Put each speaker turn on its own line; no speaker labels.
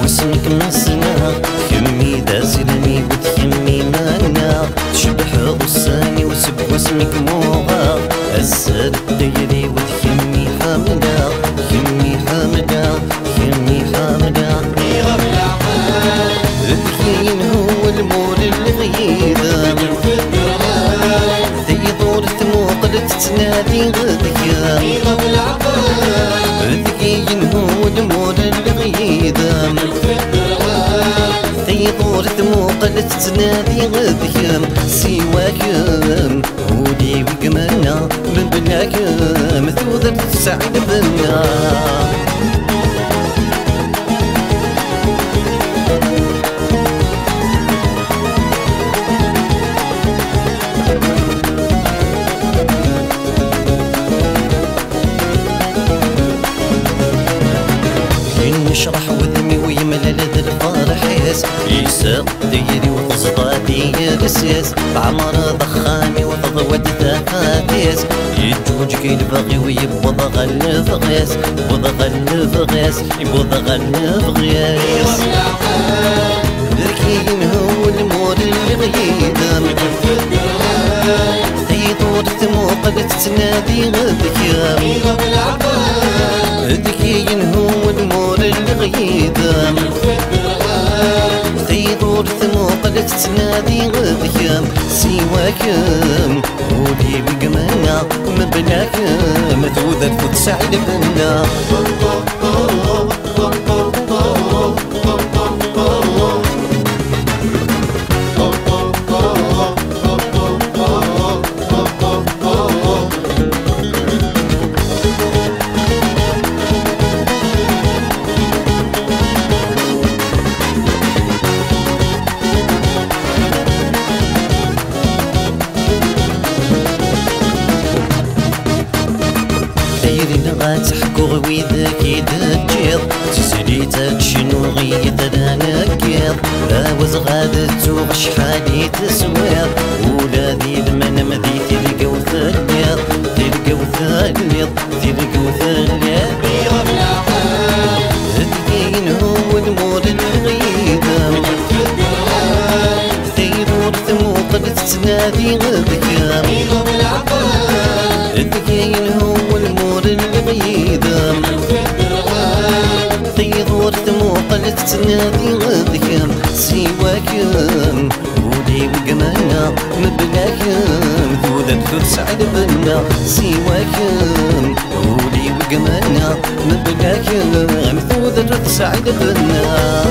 واسمك مسنا كمي دازلني وتكمي مانا تشبح غصاني وسب واسمك موغا السر ديري وتكمي حامدا كمي حامدا كمي حامدا
يا بالعقل
الكين هو المول الغيدا ثيضور ثموقل تتنادي غذكا
يا بالعقل
الكين هو المول الغيدا ثيضور ثموقل تتنادي غذكا سواكم ودي وقمنا من بناكم ثوذر تسعد بنا يشرح وذمي ويملى لذ الفرح ياس يساق ديري وتصدادي رساس بعمر ضخامي وتضوى ثقاتيس يجوج كي البغي ويبوض غلف غياس يبوض غلف غياس يبوض غلف غياس ذركين هو المور الغيدم ثيطور ثموقل تتنادي غذكام ذكين هو المور الغيدم ثيطور ثموقل تتنادي غذكام سواكم ودي بقمنا مبناكم ثوذر تسعد بنا تحكو ويذاك يدجيض تسليتك شنو غيث نكيض راوز غادتو شحالي تسويض ولا ذي المنم ذي تلقى وثليض تلقى وثليض تلقى وثليض
يا بالعقل
الدين هو المور الغيدم ثيرور ثموقل تتنادي غذكام
يا بالعقل
الدين هو المور الغيدم ثيضور ثموقل تتنادي غذكام سواكم ودي وقمنا مبناكم ثوذر تسعد بنا سواكم ودي وقمنا مبناكم ثوذر تسعد بنا